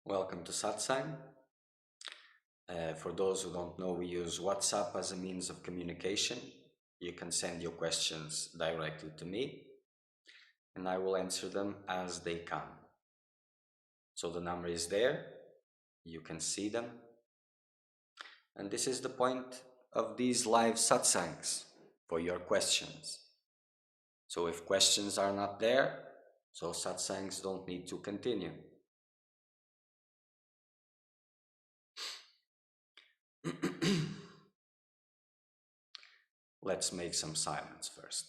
Welcome to Satsang. For those who don't know, we use WhatsApp as a means of communication. You can send your questions directly to me and I will answer them as they come. So the number is there, you can see them. And this is the point of these live Satsangs for your questions. So if questions are not there, so Satsangs don't need to continue. Let's make some silence first.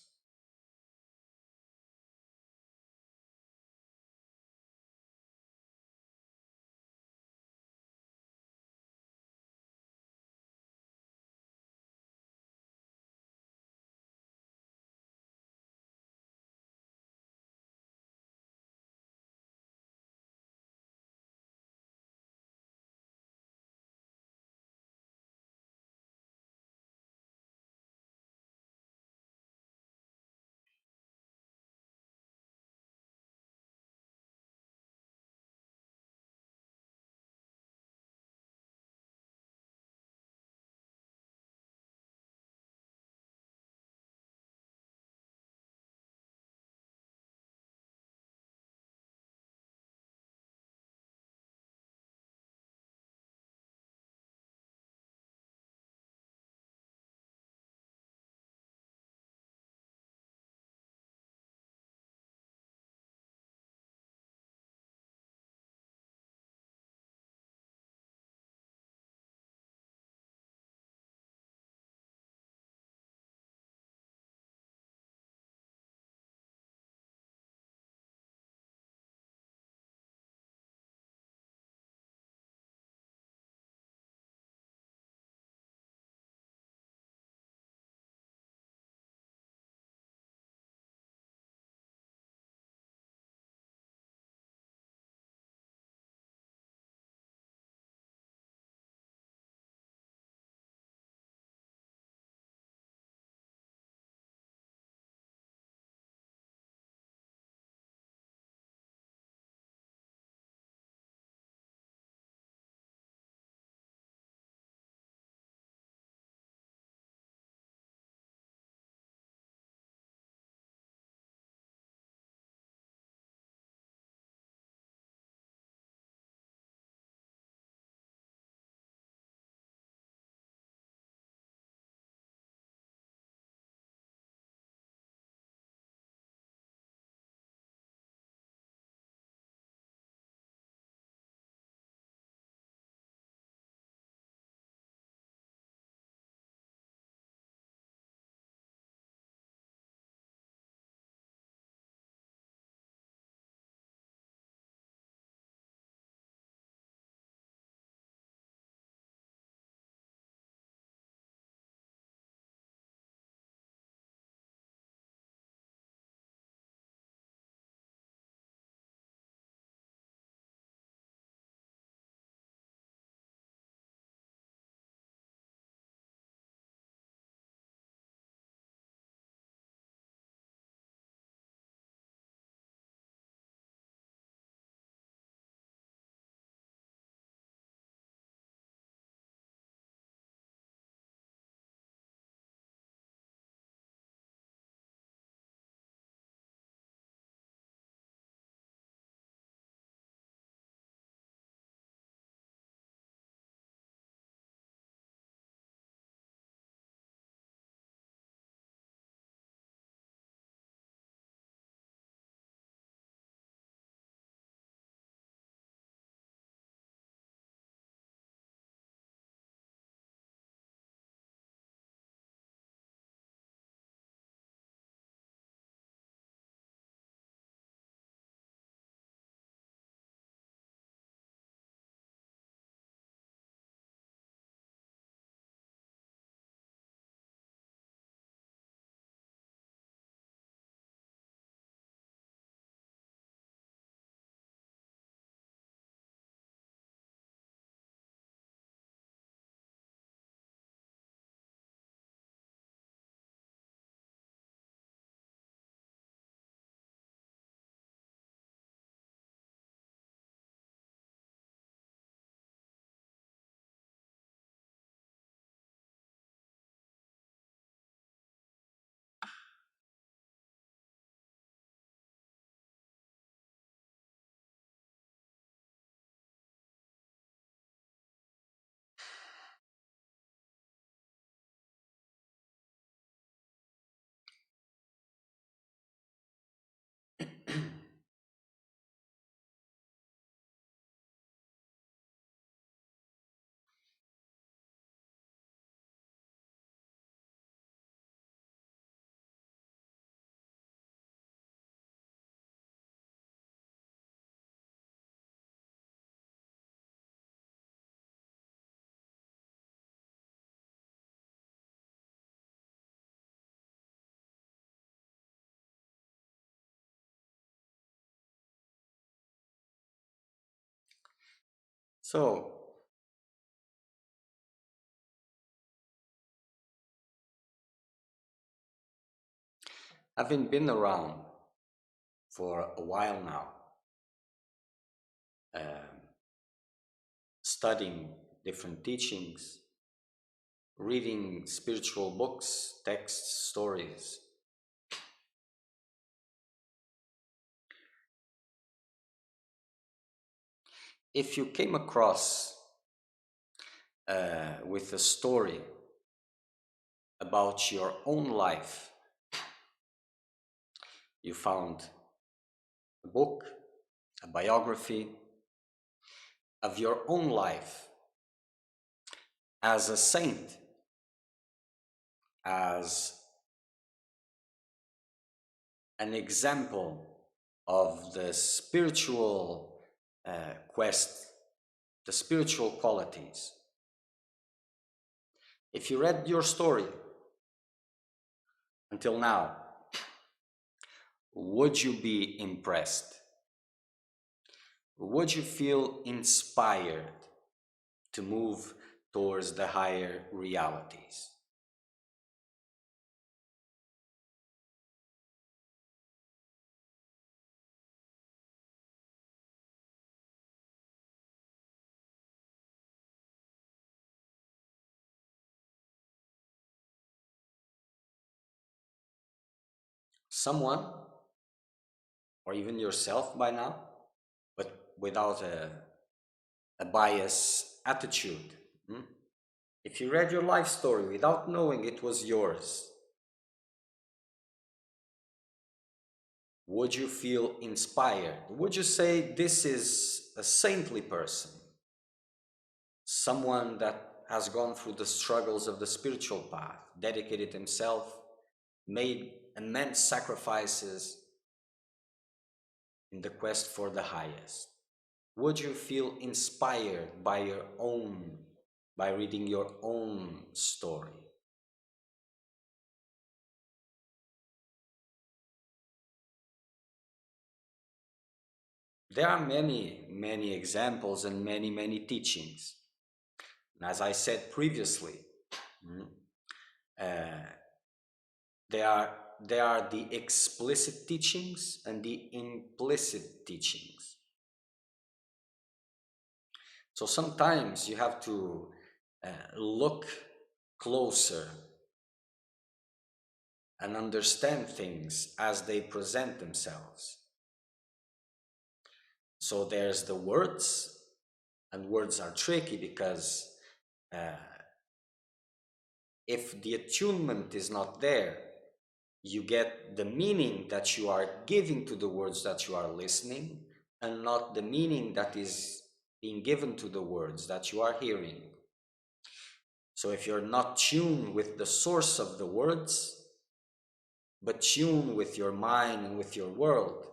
So, having been around for a while now, um, studying different teachings, reading spiritual books, texts, stories, if you came across with a story about your own life, you found a book, a biography of your own life as a saint, as an example of the spiritual quest, the spiritual qualities. If you read your story until now, would you be impressed? Would you feel inspired to move towards the higher realities? Someone, or even yourself by now, but without a bias attitude. If you read your life story without knowing it was yours, would you feel inspired? Would you say this is a saintly person? Someone that has gone through the struggles of the spiritual path, dedicated himself, made immense sacrifices in the quest for the highest. Would you feel inspired by reading your own story? There are many, many examples and many, many teachings. And as I said previously, mm, uh, there are, there are the explicit teachings and the implicit teachings. So sometimes you have to look closer and understand things as they present themselves. So there's the words, and words are tricky because uh, if the attunement is not there, you get the meaning that you are giving to the words that you are listening, and not the meaning that is being given to the words that you are hearing. So if you're not tuned with the source of the words, but tuned with your mind and with your world,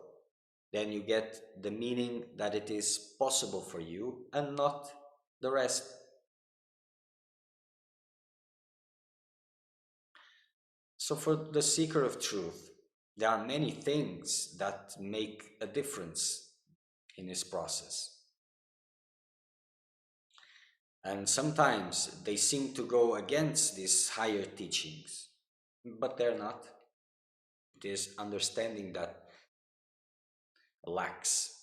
then you get the meaning that it is possible for you and not the rest. So for the seeker of truth, there are many things that make a difference in this process. And sometimes they seem to go against these higher teachings, but they're not. It is understanding that lacks.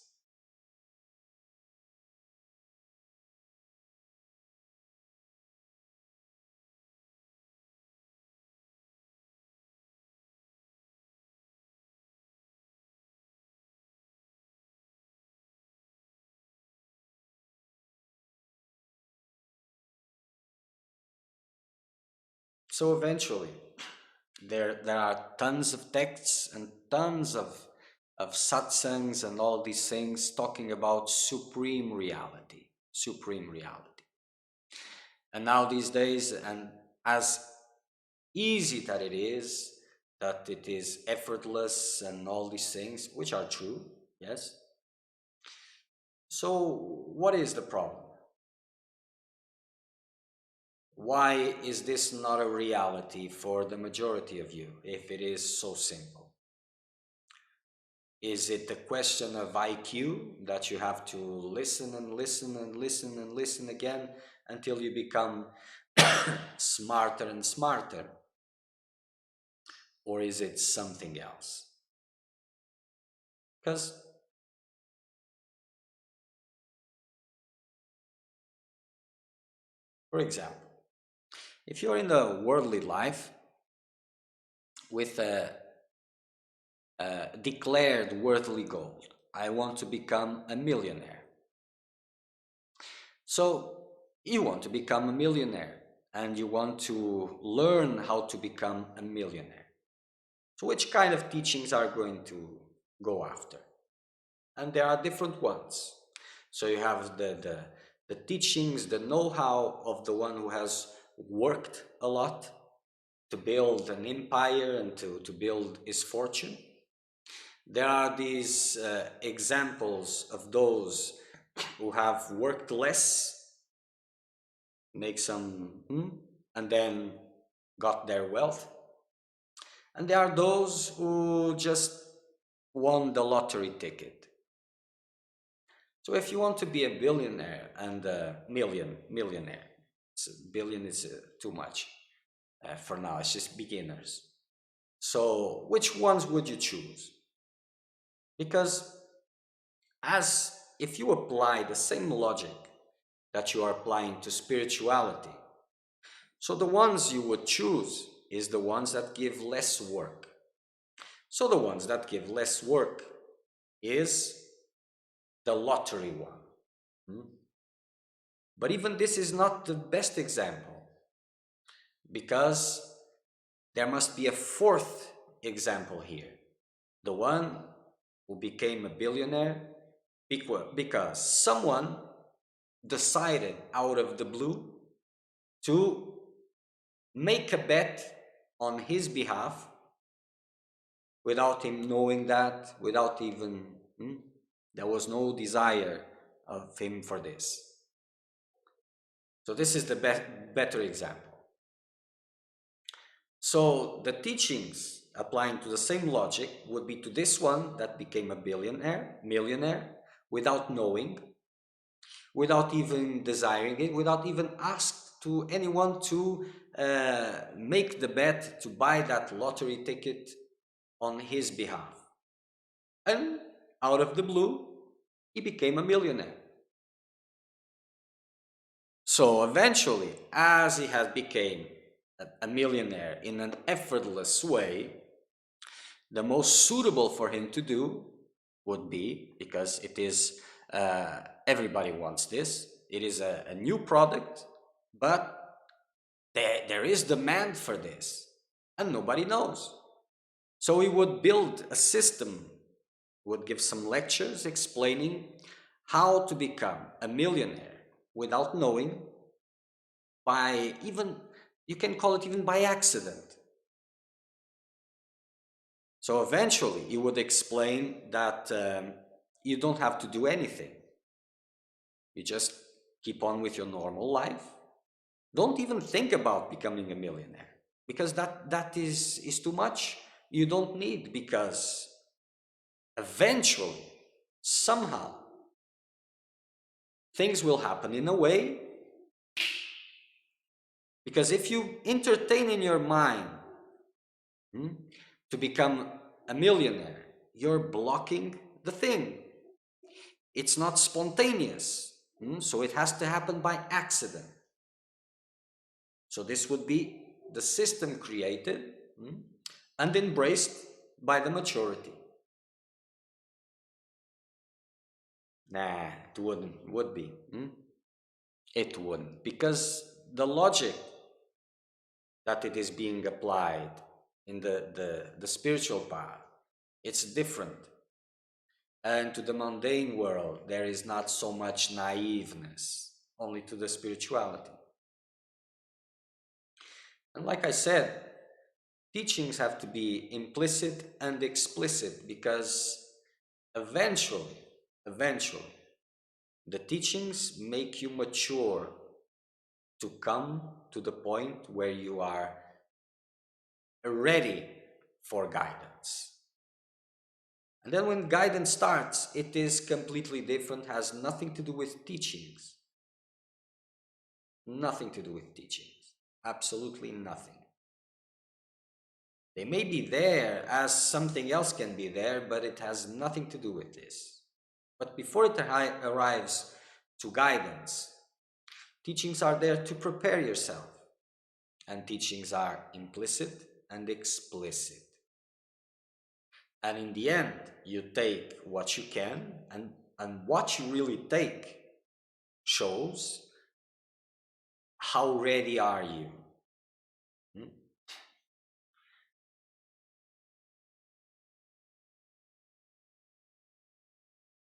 So eventually, there are tons of texts and tons of satsangs and all these things talking about supreme reality, supreme reality. And now these days, and as easy that it is effortless and all these things, which are true, yes. So what is the problem? Why is this not a reality for the majority of you if it is so simple? Is it a question of IQ that you have to listen and listen and listen and listen again until you become smarter and smarter? Or is it something else? Because, for example, if you're in the worldly life with a declared worldly goal, I want to become a millionaire. So you want to become a millionaire and you want to learn how to become a millionaire. So which kind of teachings are going to go after? And there are different ones. So you have the teachings, the know-how of the one who has worked a lot to build an empire and to build his fortune. There are these examples of those who have worked less, make some, and then got their wealth. And there are those who just won the lottery ticket. So if you want to be a billionaire and a millionaire, billion is too much for now, it's just beginners. So which ones would you choose? Because as if you apply the same logic that you are applying to spirituality, so the ones you would choose is the ones that give less work. So the ones that give less work is the lottery one. But even this is not the best example, because there must be a fourth example here. The one who became a billionaire because someone decided out of the blue to make a bet on his behalf without him knowing that, without even, there was no desire of him for this. So this is the better example. So the teachings applying to the same logic would be to this one that became a millionaire, without knowing, without even desiring it, without even asked to anyone to make the bet to buy that lottery ticket on his behalf. And out of the blue, he became a millionaire. So eventually, as he has become a millionaire in an effortless way, the most suitable for him to do would be, because it is, everybody wants this, it is a new product, but there is demand for this, and nobody knows. So he would build a system, would give some lectures explaining how to become a millionaire without knowing, by even, you can call it even by accident. So eventually he would explain that you don't have to do anything. You just keep on with your normal life. Don't even think about becoming a millionaire, because that is too much. You don't need, because eventually, somehow, things will happen in a way, because if you entertain in your mind to become a millionaire, you're blocking the thing. It's not spontaneous, so it has to happen by accident. So this would be the system created and embraced by the majority. Nah, it wouldn't. Would be. It wouldn't, because the logic that it is being applied in the spiritual path, it's different. And to the mundane world, there is not so much naiveness, only to the spirituality. And like I said, teachings have to be implicit and explicit, because eventually, the teachings make you mature to come to the point where you are ready for guidance. And then when guidance starts, it is completely different, has nothing to do with teachings. Nothing to do with teachings. Absolutely nothing. They may be there as something else can be there, but it has nothing to do with this. But before it arrives to guidance, teachings are there to prepare yourself. And teachings are implicit and explicit. And in the end, you take what you can, and what you really take shows how ready are you. Hmm?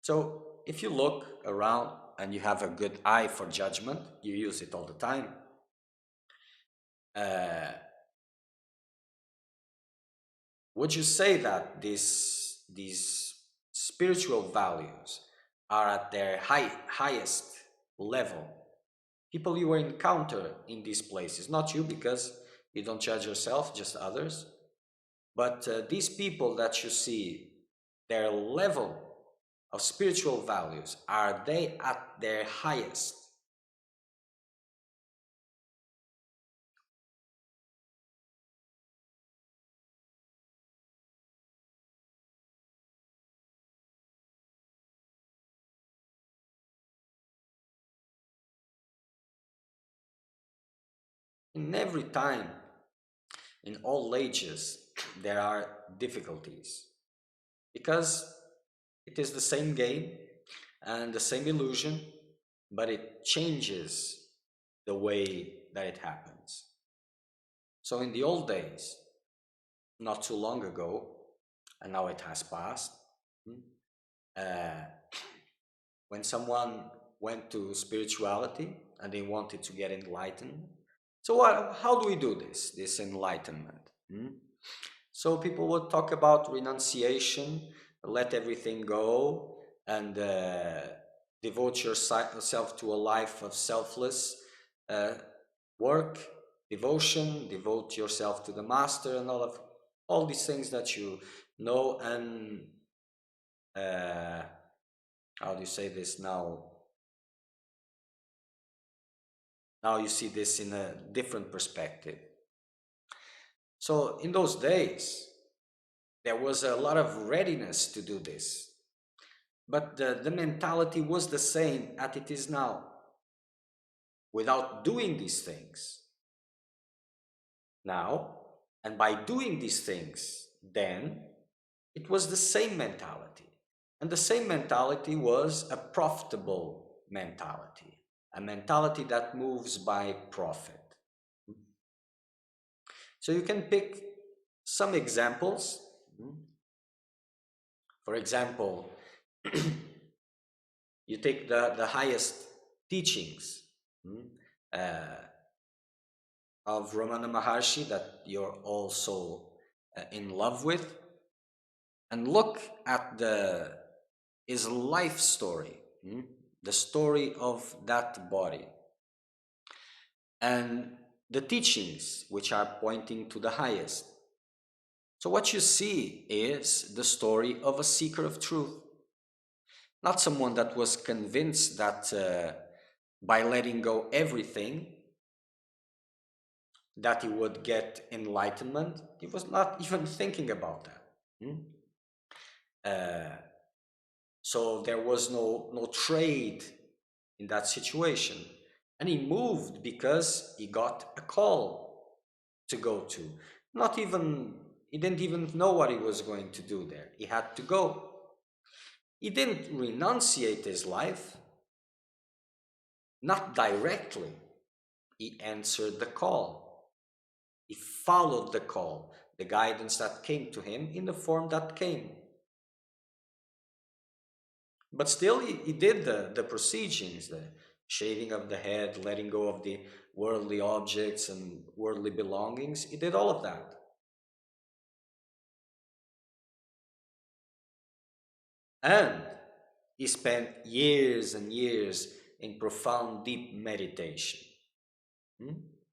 So if you look around and you have a good eye for judgment, you use it all the time. Uh, would you say that these spiritual values are at their highest level? People you will encounter in these places, not you because you don't judge yourself, just others, but these people that you see, their level of spiritual values, are they at their highest? In every time, in all ages, there are difficulties because it is the same game and the same illusion, but it changes the way that it happens. So in the old days, not too long ago, and now it has passed, uh, when someone went to spirituality and they wanted to get enlightened. So how do we do this enlightenment? So people would talk about renunciation, let everything go, and devote yourself to a life of selfless uh, work, devotion, devote yourself to the master, and all these things that you know. And how do you say this now? Now you see this in a different perspective. So in those days, there was a lot of readiness to do this. But the mentality was the same as it is now. Without doing these things now, and by doing these things then, it was the same mentality. And the same mentality was a profitable mentality, a mentality that moves by profit. So you can pick some examples. For example, you take the highest teachings uh, of Ramana Maharshi that you're also in love with, and look at his life story, the story of that body, and the teachings which are pointing to the highest. So what you see is the story of a seeker of truth, not someone that was convinced that by letting go everything that he would get enlightenment. He was not even thinking about that. Uh, so there was no trade in that situation. And he moved because he got a call to go to. Not even, he didn't even know what he was going to do there. He had to go. He didn't renunciate his life, not directly. He answered the call. He followed the call, the guidance that came to him in the form that came. But still, he did the proceedings, the shaving of the head, letting go of the worldly objects and worldly belongings. He did all of that. And he spent years and years in profound, deep meditation.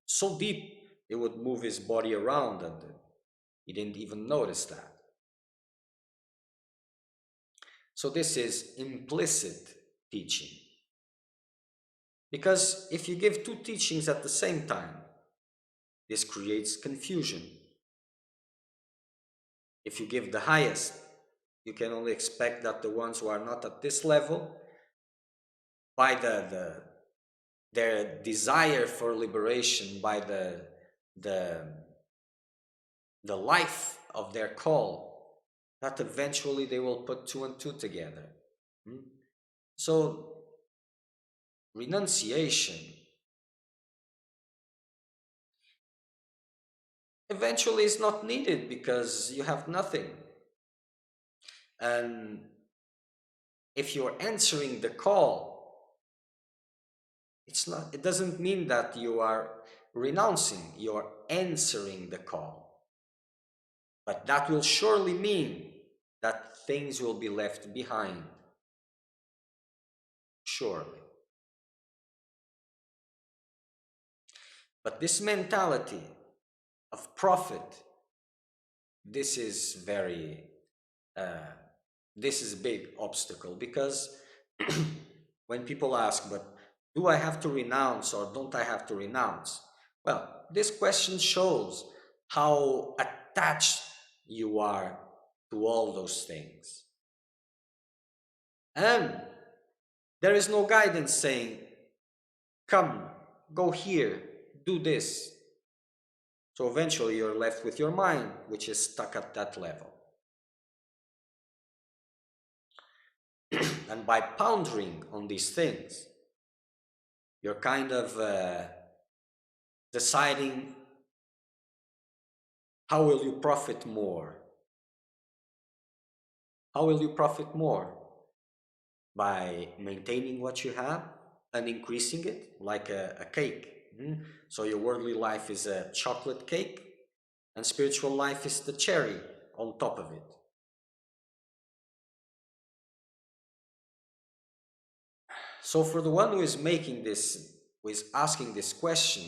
So deep, it would move his body around, and he didn't even notice that. So this is implicit teaching. Because if you give two teachings at the same time, this creates confusion. If you give the highest, you can only expect that the ones who are not at this level, by their desire for liberation, by the life of their call, that eventually they will put two and two together. So renunciation eventually is not needed because you have nothing. And if you're answering the call, it doesn't mean that you are renouncing, you're answering the call. But that will surely mean that things will be left behind. Surely. But this mentality of profit, this is this is a big obstacle, because when people ask, but do I have to renounce or don't I have to renounce? Well, this question shows how attached you are to all those things. And there is no guidance saying, come, go here, do this. So eventually you're left with your mind, which is stuck at that level. And by pondering on these things, you're kind of deciding how will you profit more. How will you profit more? By maintaining what you have and increasing it, like a cake. So your worldly life is a chocolate cake, and spiritual life is the cherry on top of it. So for the one who is making this, who is asking this question,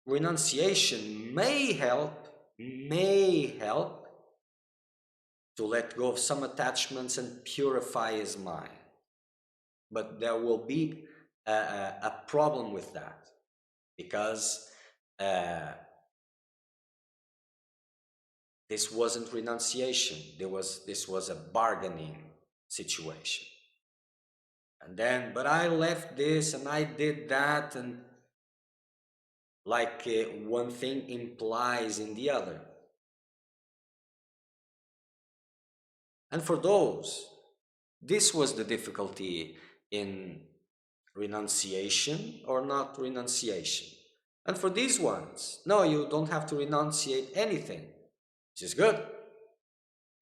renunciation may help to let go of some attachments and purify his mind. But there will be a problem with that, because this wasn't renunciation. This was a bargaining situation. And then, but I left this and I did that, and like one thing implies in the other. And for those, this was the difficulty in renunciation or not renunciation. And for these ones, no, you don't have to renunciate anything, which is good.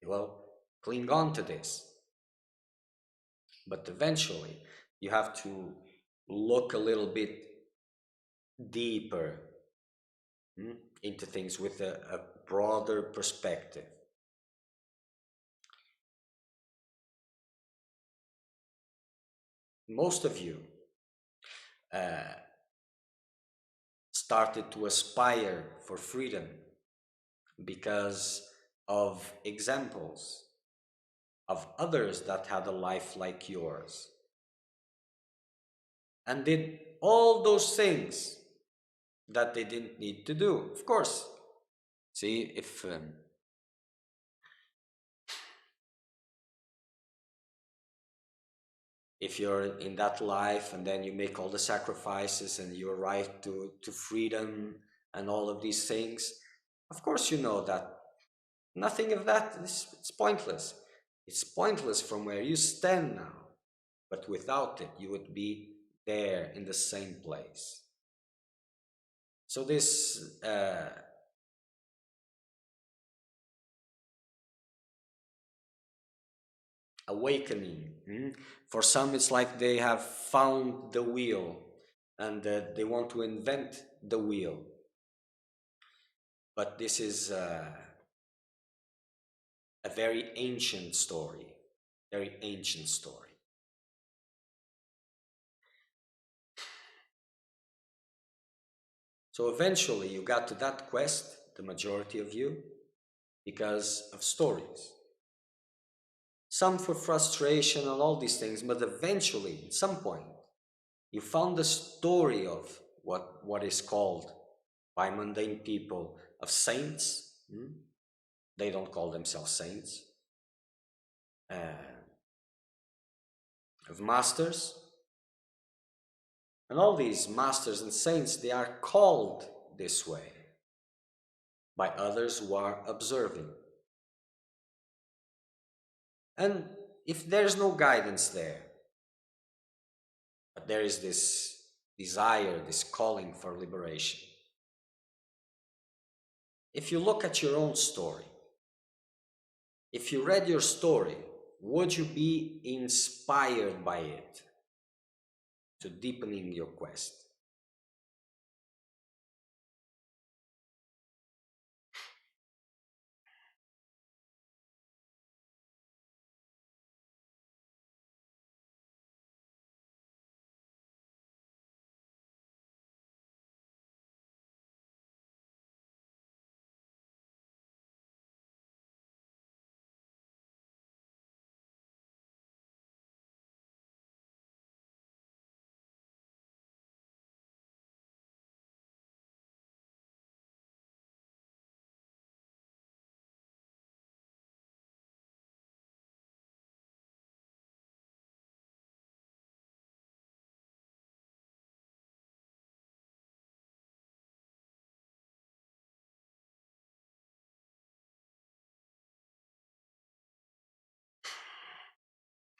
You will cling on to this. But eventually, you have to look a little bit deeper into things with a broader perspective. Most of you started to aspire for freedom because of examples of others that had a life like yours, and did all those things that they didn't need to do. Of course, see, if you're in that life and then you make all the sacrifices and you arrive to freedom and all of these things, of course you know that nothing of that it's pointless. It's pointless from where you stand now, but without it you would be there in the same place. So this awakening, for some it's like they have found the wheel and they want to invent the wheel, but this is a very ancient story, very ancient story. So eventually you got to that quest, the majority of you, because of stories. some for frustration and all these things, but eventually, at some point, you found the story of what is called by mundane people of saints. They don't call themselves saints. Of masters. And all these masters and saints, they are called this way by others who are observing. And if there's no guidance there, but there is this desire, this calling for liberation, if you look at your own story, if you read your story, would you be inspired by it to deepening your quest?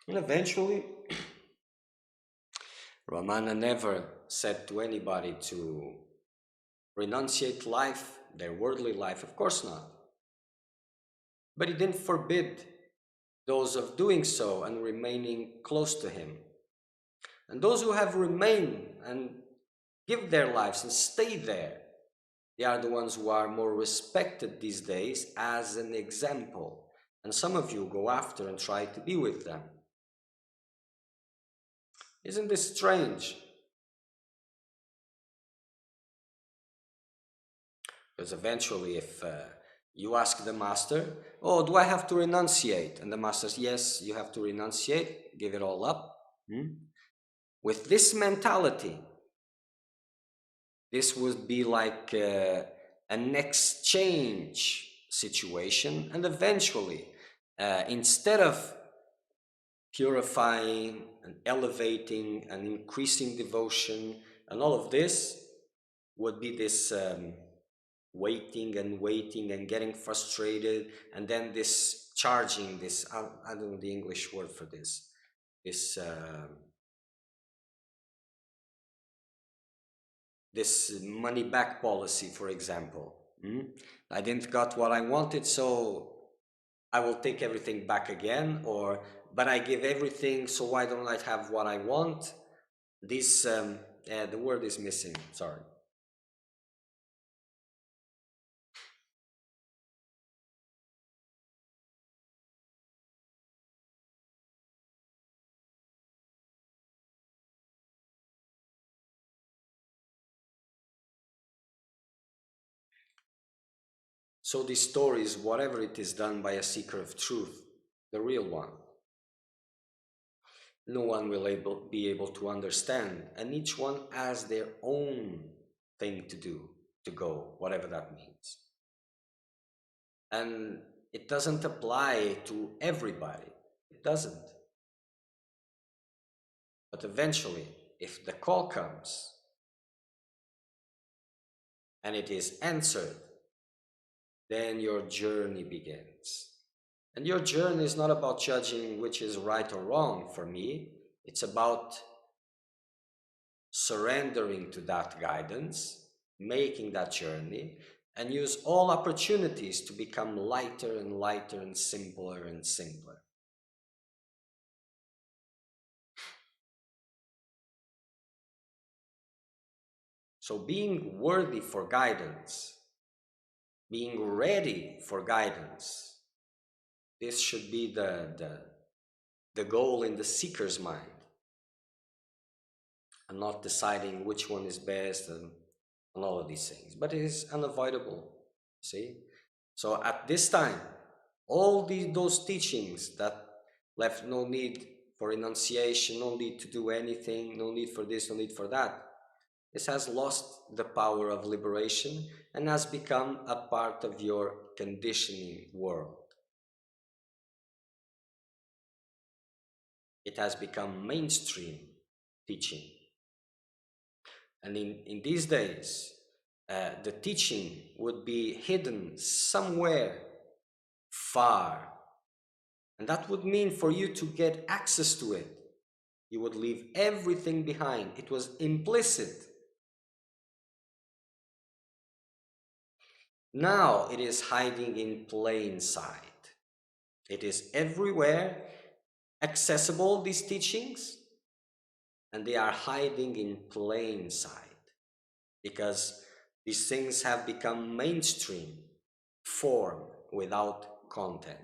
And eventually, Ramana never said to anybody to renunciate life, their worldly life, of course not. But he didn't forbid those of doing so and remaining close to him. And those who have remained and give their lives and stay there, they are the ones who are more respected these days as an example. And some of you go after and try to be with them. Isn't this strange? Because eventually, if you ask the master, oh, do I have to renunciate? And the master says, yes, you have to renunciate, give it all up. With this mentality, this would be like an exchange situation. And eventually, instead of purifying and elevating and increasing devotion and all of this, would be this waiting and getting frustrated, and then this charging, this I don't know the English word for this this money back policy, for example. I didn't got what I wanted, so I will take everything back again, or but I give everything, so why don't I have what I want? This the word is missing, sorry. So this story is whatever it is done by a seeker of truth, the real one. No one will be able to understand, and each one has their own thing to do, to go, whatever that means. And it doesn't apply to everybody. It doesn't. But eventually, if the call comes and it is answered, then your journey begins. And your journey is not about judging which is right or wrong for me. It's about surrendering to that guidance, making that journey, and use all opportunities to become lighter and lighter and simpler and simpler. So being worthy for guidance, being ready for guidance, this should be the goal in the seeker's mind, and not deciding which one is best and all of these things. But it is unavoidable, see? So at this time, all those teachings that left no need for renunciation, no need to do anything, no need for this, no need for that. This has lost the power of liberation and has become a part of your conditioning world. It has become mainstream teaching. And in these days, the teaching would be hidden somewhere far. And that would mean for you to get access to it, you would leave everything behind. It was implicit. Now it is hiding in plain sight. It is everywhere accessible, these teachings, and they are hiding in plain sight because these things have become mainstream, form without content.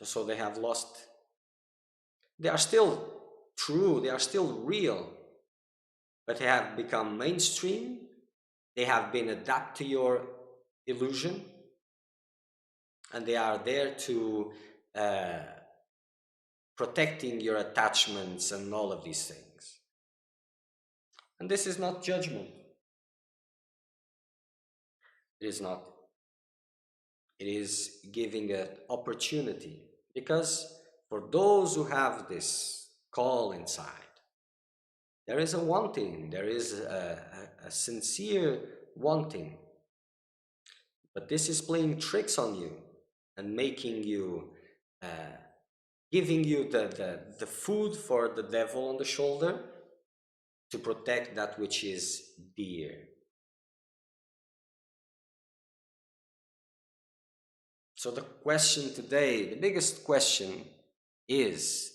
So they have lost, they are still true, they are still real, but they have become mainstream. They have been adapted to your illusion, and they are there to protecting your attachments and all of these things. And this is not judgment. It is not. It is giving an opportunity, because for those who have this call inside, there is a wanting, there is a sincere wanting, but this is playing tricks on you and making you, giving you the food for the devil on the shoulder to protect that which is dear. So the question today, the biggest question is,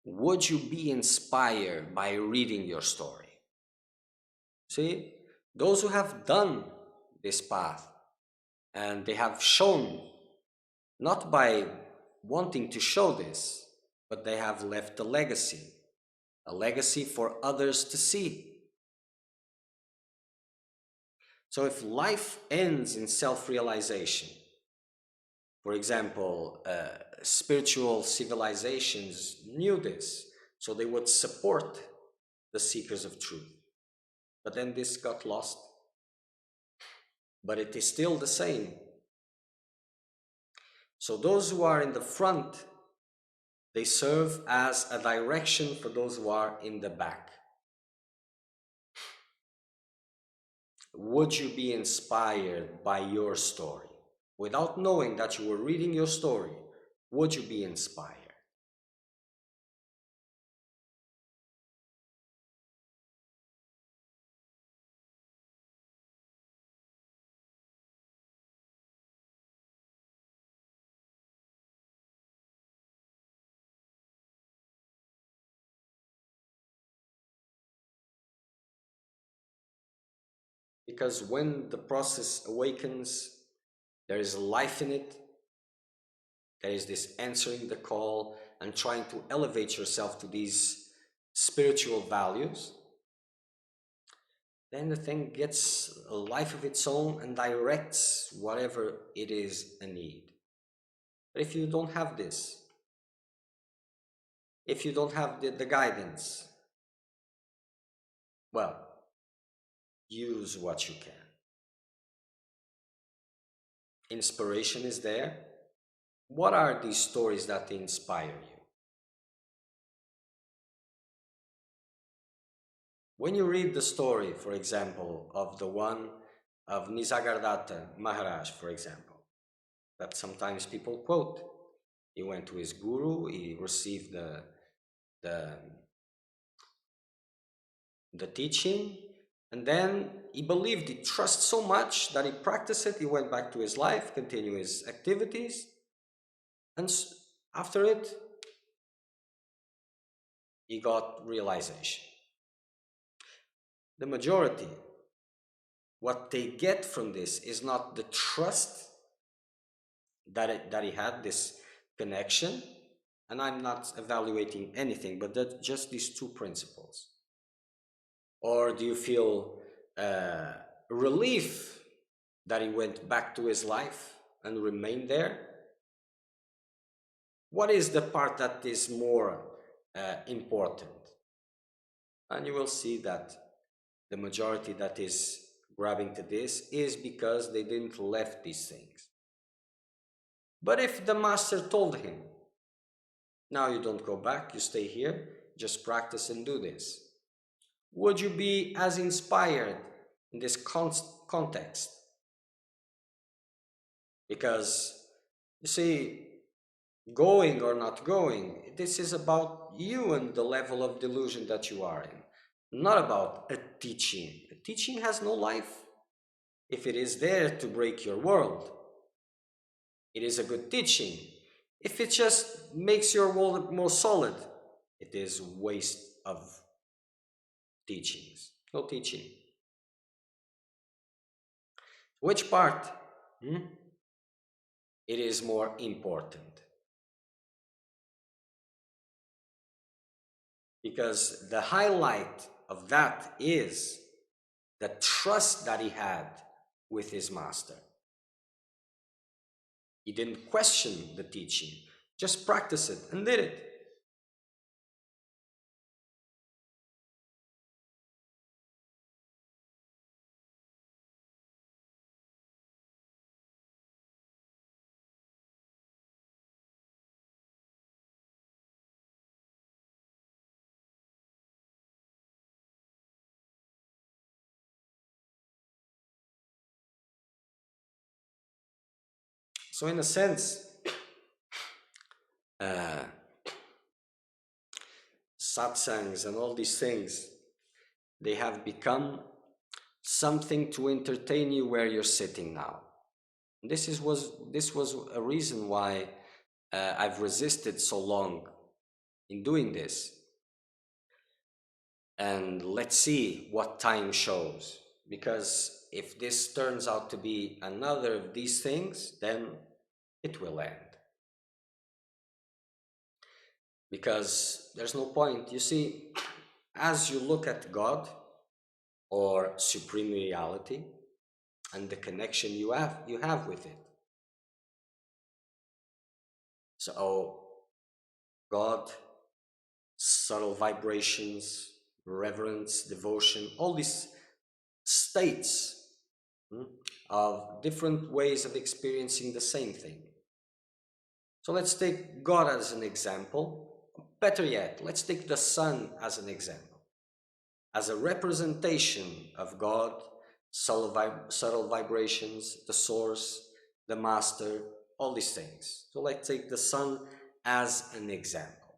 would you be inspired by reading your story? See, those who have done this path and they have shown, not by wanting to show this, but they have left a legacy for others to see. So if life ends in self-realization, for example, spiritual civilizations knew this, so they would support the seekers of truth. But then this got lost. But it is still the same. So those who are in the front, they serve as a direction for those who are in the back. Would you be inspired by your story? Without knowing that you were reading your story, would you be inspired? Because when the process awakens, there is life in it. There is this answering the call and trying to elevate yourself to these spiritual values. Then the thing gets a life of its own and directs whatever it is a need. But if you don't have this, if you don't have the guidance, well, use what you can. Inspiration is there. What are these stories that inspire you? When you read the story, for example, of the one of Nisargadatta Maharaj, for example, that sometimes people quote. He went to his guru, he received the teaching, and then he believed, he trusted so much that he practiced it, he went back to his life, continued his activities, and after it, he got realization. The majority, what they get from this is not the trust that he had, this connection, and I'm not evaluating anything, but that just these two principles. Or do you feel relief that he went back to his life and remained there? What is the part that is more important? And you will see that the majority that is grabbing to this is because they didn't left these things. But if the master told him, now you don't go back, you stay here, just practice and do this, would you be as inspired in this context? Because, you see, going or not going, this is about you and the level of delusion that you are in, not about a teaching. A teaching has no life. If it is there to break your world, it is a good teaching. If it just makes your world more solid, it is waste of teachings. No teaching. Which part? It is more important. Because the highlight of that is the trust that he had with his master. He didn't question the teaching, just practiced it and did it. So in a sense, satsangs and all these things, they have become something to entertain you where you're sitting now. This was a reason why I've resisted so long in doing this. And let's see what time shows, because if this turns out to be another of these things, then it will end. Because there's no point. You see, as you look at God or supreme reality and the connection you have with it. So God, subtle vibrations, reverence, devotion, all these states of different ways of experiencing the same thing. So let's take God as an example. Better yet, let's take the sun as an example, as a representation of God, subtle vibrations, the source, the master, all these things. So let's take the sun as an example.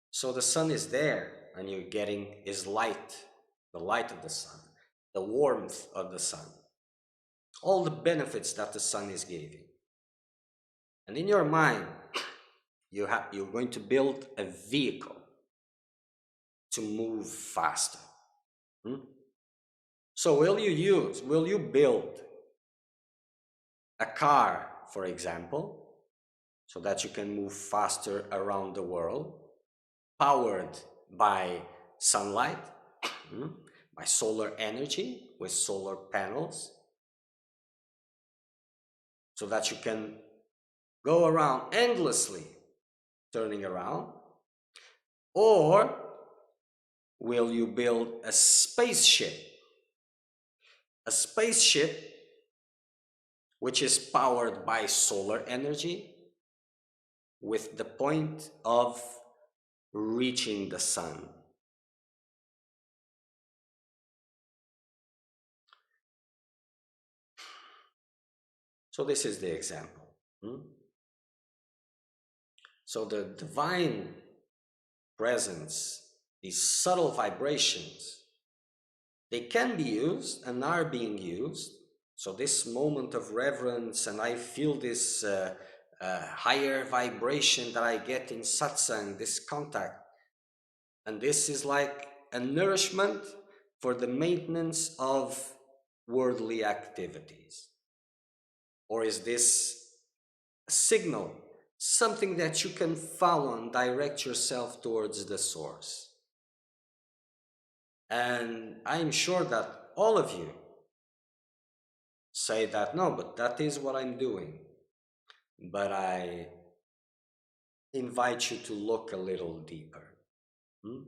So the sun is there and you're getting his light, the light of the sun, the warmth of the sun, all the benefits that the sun is giving. And in your mind, you're going to build a vehicle to move faster. So will you build a car, for example, so that you can move faster around the world, powered by sunlight, by solar energy, with solar panels, so that you can go around endlessly, turning around? Or will you build a spaceship? A spaceship which is powered by solar energy with the point of reaching the sun. So this is the example. So the divine presence, these subtle vibrations, they can be used and are being used. So this moment of reverence, and I feel this higher vibration that I get in satsang, this contact. And this is like a nourishment for the maintenance of worldly activities. Or is this a signal, something that you can follow and direct yourself towards the source? And I'm sure that all of you say that, no, but that is what I'm doing. But I invite you to look a little deeper. Hmm?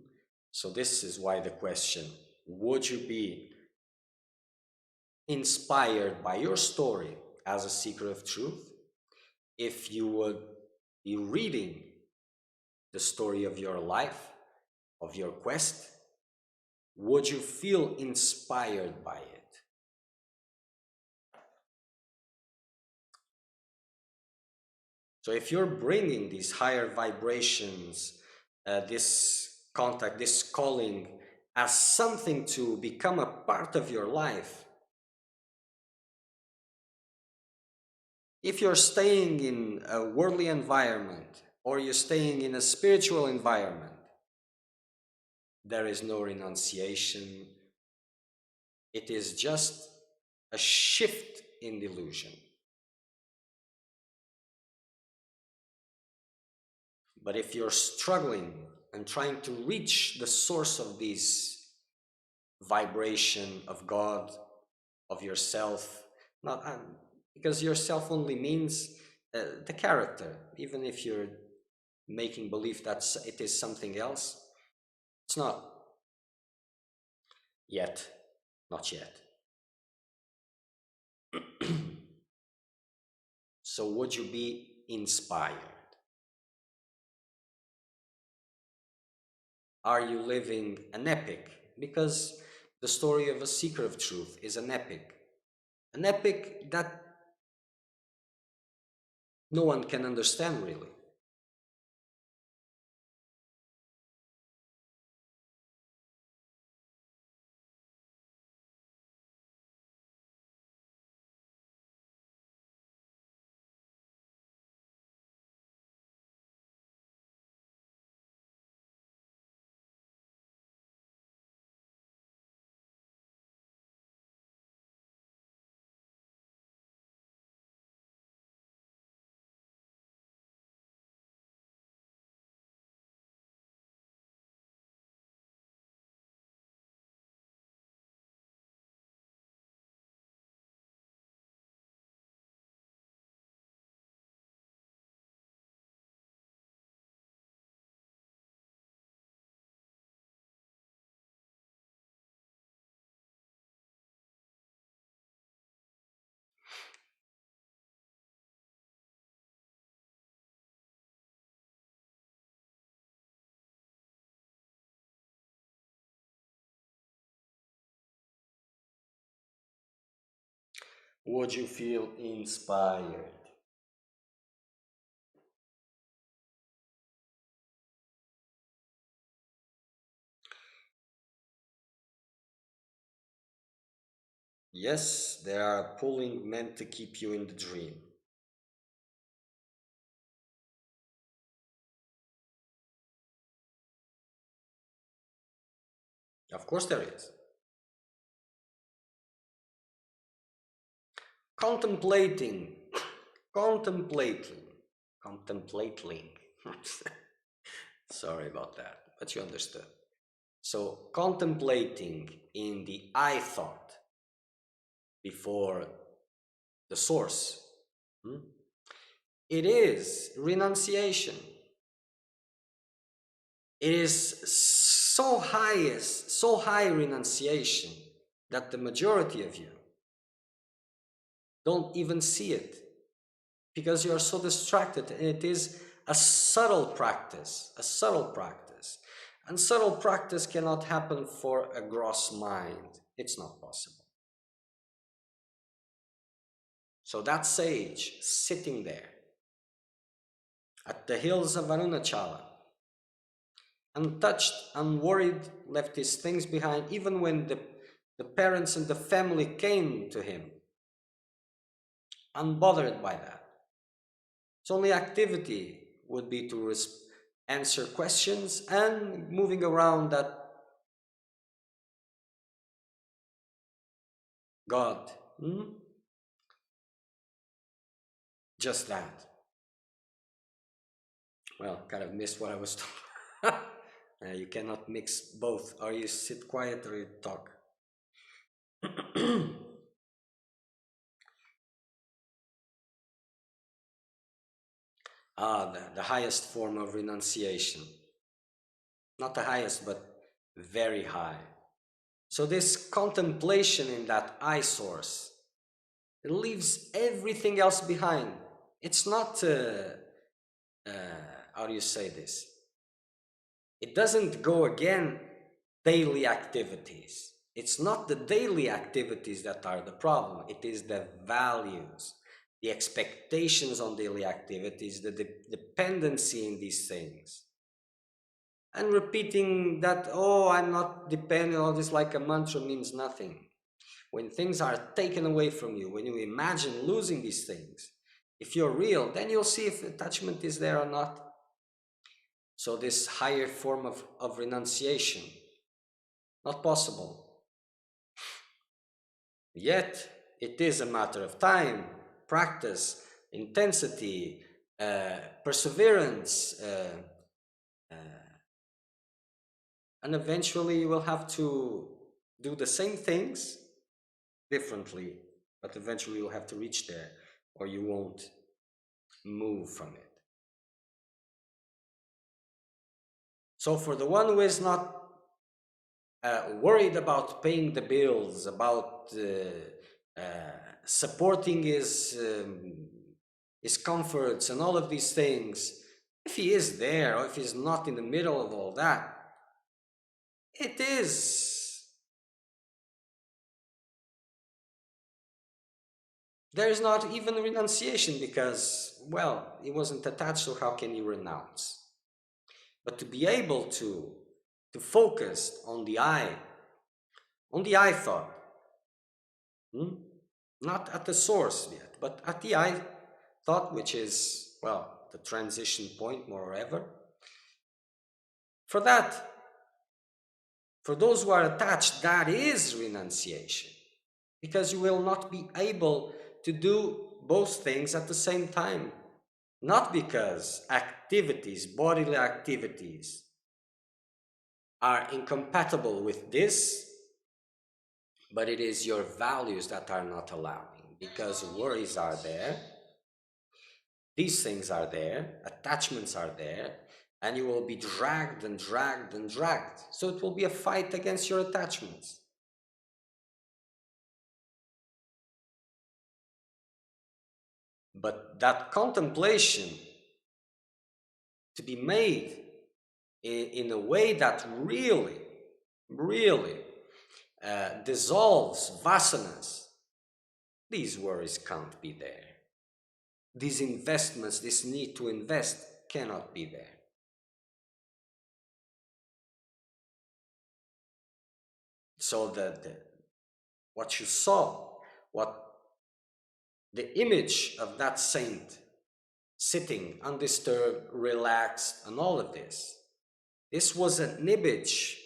So this is why the question, would you be inspired by your story as a seeker of truth if you would be reading the story of your life, of your quest? Would you feel inspired by it? So if you're bringing these higher vibrations, this contact, this calling as something to become a part of your life, if you're staying in a worldly environment or you're staying in a spiritual environment, there is no renunciation. It is just a shift in the illusion. But if you're struggling and trying to reach the source of this vibration of God, of yourself, not because yourself only means the character, even if you're making belief that it is something else, it's not yet, not yet. So would you be inspired? Are you living an epic? Because the story of a seeker of truth is an epic that no one can understand really. Would you feel inspired? Yes, they are pulling meant to keep you in the dream. Of course there is. Contemplating, contemplating, contemplating. Sorry about that, but you understood. So contemplating in the I thought before the source, hmm, it is renunciation. It is so high renunciation that the majority of you don't even see it because you are so distracted. And it is a subtle practice, a subtle practice. And subtle practice cannot happen for a gross mind. It's not possible. So that sage sitting there at the hills of Arunachala, untouched, unworried, left his things behind, even when the parents and the family came to him, unbothered by that. His only activity would be to answer questions and moving around that God. Just that. Well, kind of missed what I was talking. You cannot mix both, or you sit quiet or you talk. The highest form of renunciation. Not the highest, but very high. So this contemplation in that I source, it leaves everything else behind. It's not, how do you say this? It doesn't go again daily activities. It's not the daily activities that are the problem. It is the values, the expectations on daily activities, the dependency in these things. And repeating that, oh, I'm not dependent on this like a mantra means nothing. When things are taken away from you, when you imagine losing these things, if you're real, then you'll see if attachment is there or not. So this higher form of renunciation, not possible. Yet, it is a matter of time, practice, intensity, perseverance, and eventually you will have to do the same things differently, but eventually you'll have to reach there, or you won't move from it. So for the one who is not worried about paying the bills, about supporting his comforts and all of these things, if he is there or if he's not in the middle of all that, it is. There is not even renunciation because, well, he wasn't attached, so how can he renounce? But to be able to focus on the I thought, not at the source yet, but at the I thought, which is, well, the transition point, moreover. For that, for those who are attached, that is renunciation, because you will not be able to do both things at the same time. Not because activities, bodily activities, are incompatible with this, but it is your values that are not allowing, because worries are there, these things are there, attachments are there, and you will be dragged and dragged and dragged. So it will be a fight against your attachments. But that contemplation to be made in a way that really, really dissolves vasanas, these worries can't be there. These investments, this need to invest cannot be there. So what you saw, what the image of that saint sitting undisturbed, relaxed, and all of this was an image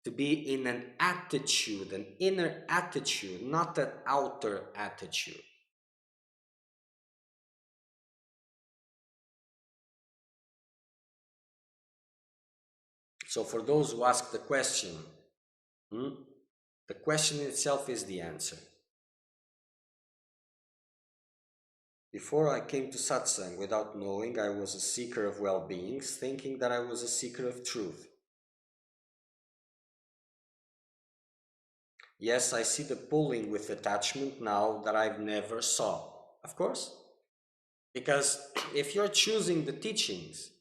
to be in an attitude, an inner attitude, not an outer attitude. So for those who ask the question itself is the answer. Before I came to Satsang, without knowing, I was a seeker of well-being, thinking that I was a seeker of truth. Yes, I see the pulling with attachment now that I've never saw. Of course. Because if you're choosing the teachings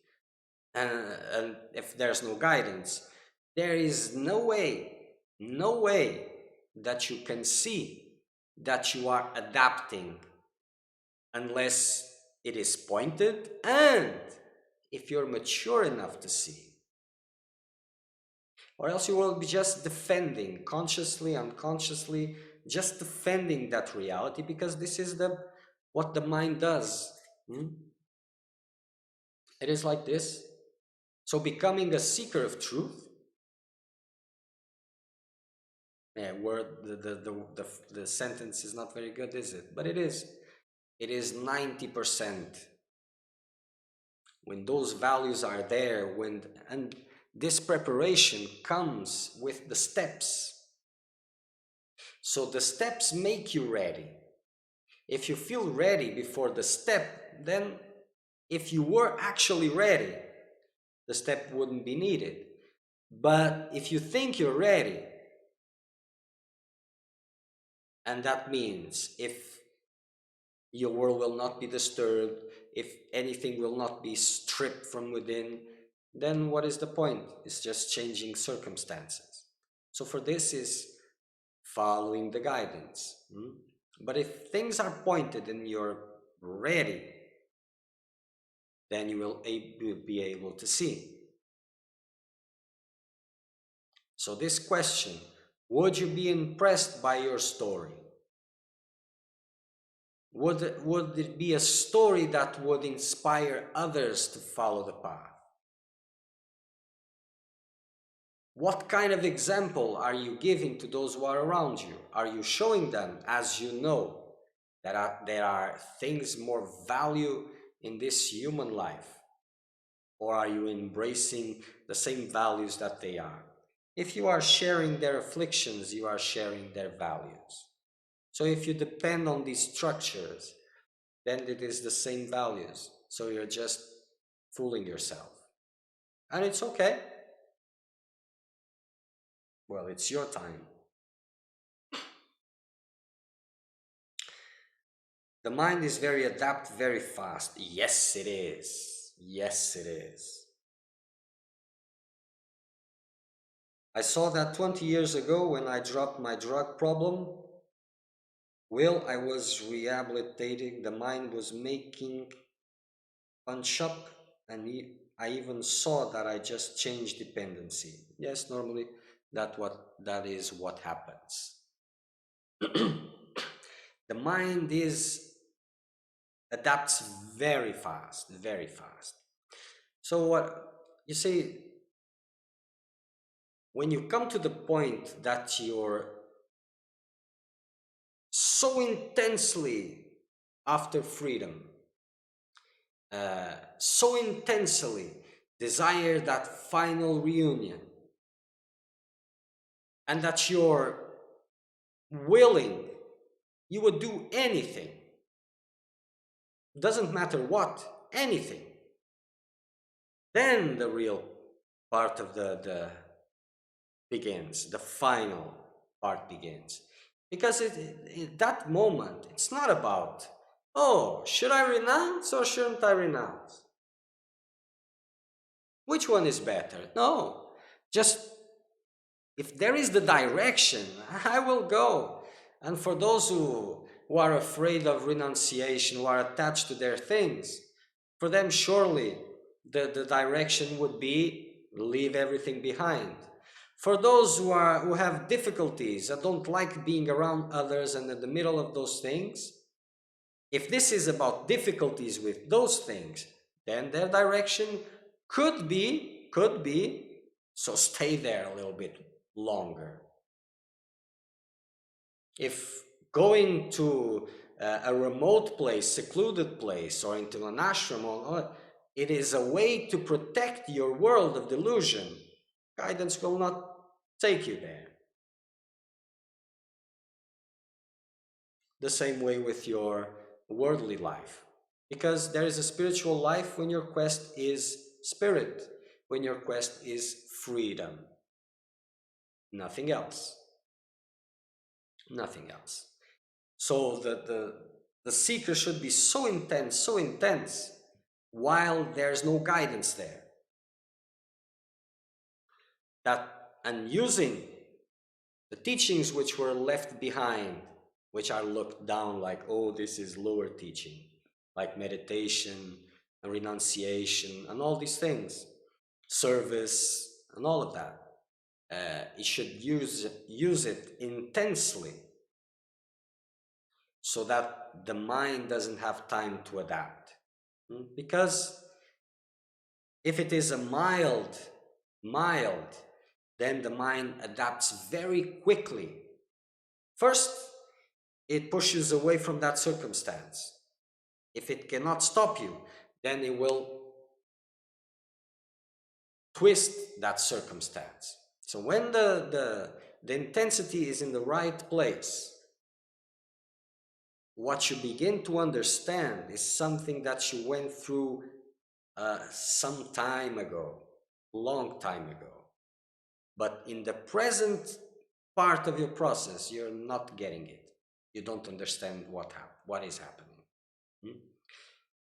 and if there's no guidance, there is no way that you can see that you are adapting unless it is pointed and if you're mature enough to see. Or else you will be just defending, consciously, unconsciously, just defending that reality, because this is what the mind does. It is like this. So becoming a seeker of truth, word the sentence is not very good, is it? But it is 90%. When those values are there, and this preparation comes with the steps. So the steps make you ready. If you feel ready before the step, then If you were actually ready, the step wouldn't be needed. But if you think you're ready, and that means if your world will not be disturbed, if anything will not be stripped from within, then what is the point? It's just changing circumstances. So for this is following the guidance. But if things are pointed and you're ready, then you will be able to see. So this question, would you be impressed by your story? Would it be a story that would inspire others to follow the path? What kind of example are you giving to those who are around you? Are you showing them, as you know, that there are things more value in this human life? Or are you embracing the same values that they are? If you are sharing their afflictions, you are sharing their values. So if you depend on these structures, then it is the same values. So you're just fooling yourself. And it's okay. Well, it's your time. The mind is very fast. Yes, it is. Yes, it is. I saw that 20 years ago when I dropped my drug problem. While I was rehabilitating, the mind was making punch up, and I even saw that I just changed dependency. Yes, normally that is what happens. The mind adapts very fast, very fast. So what you see, when you come to the point that you're so intensely after freedom, so intensely desire that final reunion, and that you're willing, you would do anything, doesn't matter what, anything, then the real part of the begins, the final part begins. Because at that moment, it's not about, oh, should I renounce or shouldn't I renounce? Which one is better? No, just if there is the direction, I will go. And for those who are afraid of renunciation, who are attached to their things, for them surely the direction would be leave everything behind. For those who have difficulties and don't like being around others and in the middle of those things, if this is about difficulties with those things, then their direction could be, so stay there a little bit longer. If going to a remote place, secluded place, or into an ashram, it is a way to protect your world of delusion, guidance will not take you there. The same way with your worldly life, because there is a spiritual life when your quest is spirit, when your quest is freedom. Nothing else. Nothing else. So the seeker should be so intense, while there's no guidance there. And using the teachings which were left behind, which are looked down like, oh, this is lower teaching, like meditation and renunciation and all these things, service and all of that. It should use it intensely, so that the mind doesn't have time to adapt. Because if it is a mild, then the mind adapts very quickly. First, it pushes away from that circumstance. If it cannot stop you, then it will twist that circumstance. So when the intensity is in the right place, what you begin to understand is something that you went through some time ago, long time ago. But in the present part of your process, you're not getting it. You don't understand what is happening. Hmm?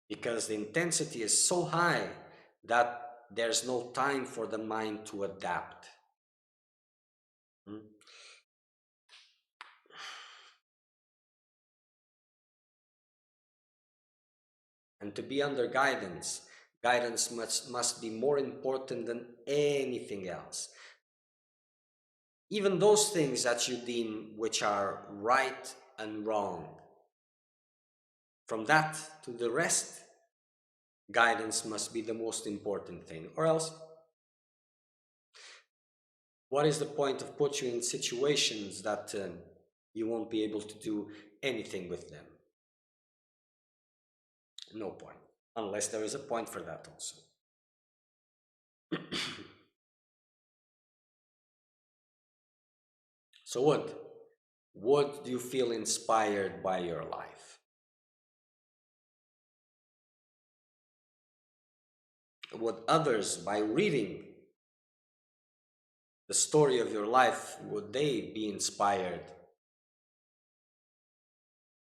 Because the intensity is so high that there's no time for the mind to adapt. Hmm? And to be under guidance, guidance must be more important than anything else. Even those things that you deem which are right and wrong, from that to the rest, guidance must be the most important thing. Or else, what is the point of put you in situations that you won't be able to do anything with them? No point, unless there is a point for that also. So what do you feel inspired by your life? Would others, by reading the story of your life, would they be inspired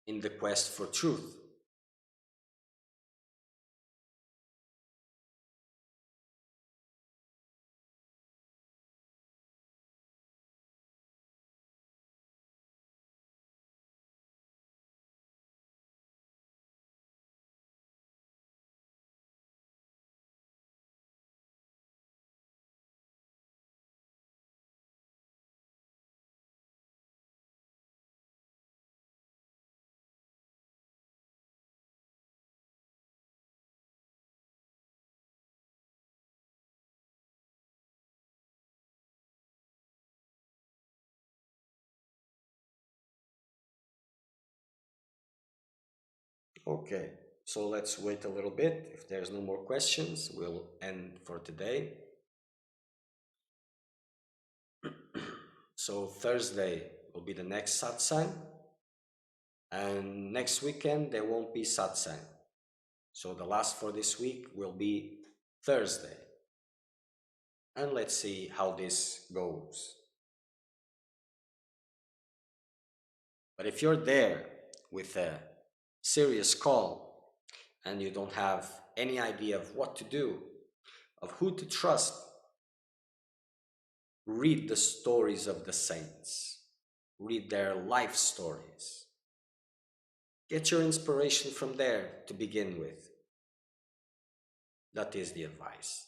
in the quest for truth? Okay, so let's wait a little bit. If there's no more questions, we'll end for today. So Thursday will be the next satsang, and next weekend there won't be satsang. So the last for this week will be Thursday. And let's see how this goes. But if you're there with a serious call and you don't have any idea of what to do, of who to trust, read the stories of the saints. Read their life stories. Get your inspiration from there to begin with. That is the advice.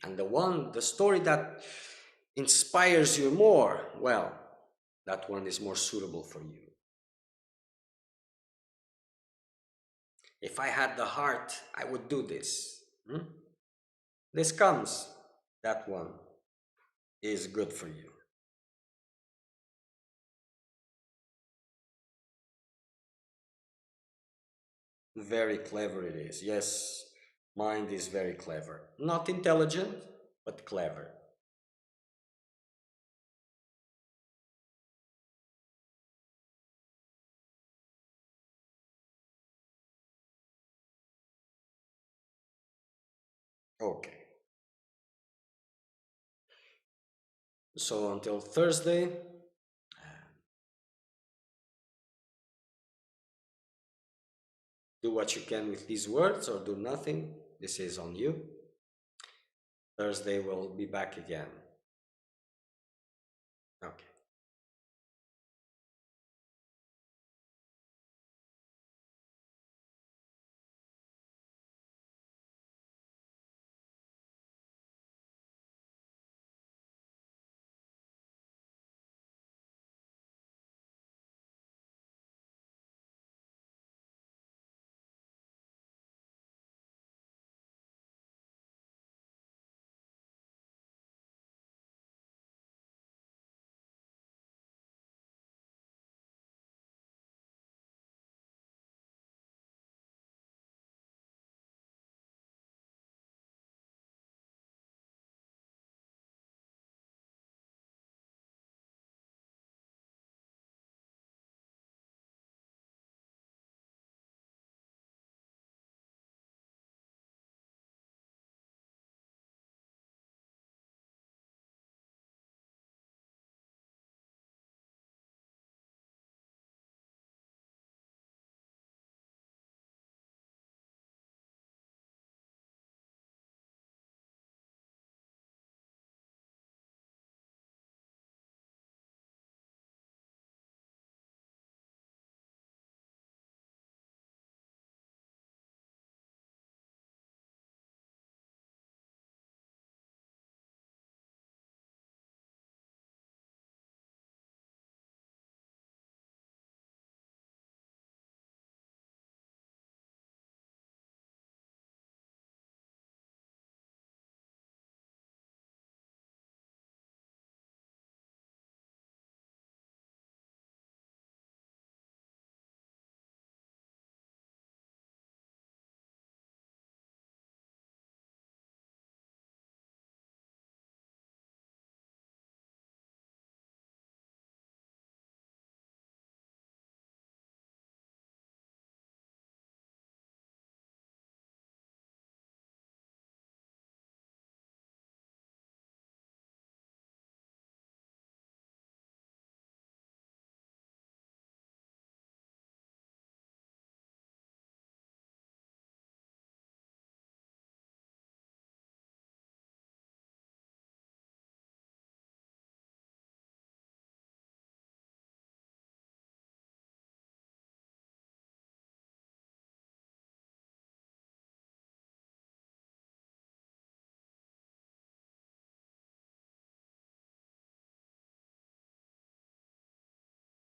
And the story that inspires you more, well, that one is more suitable for you. If I had the heart, I would do this. This comes. That one is good for you. Very clever it is. Yes, mind is very clever. Not intelligent, but clever. Okay. So until Thursday, do what you can with these words or do nothing. This is on you. Thursday we'll be back again. Okay.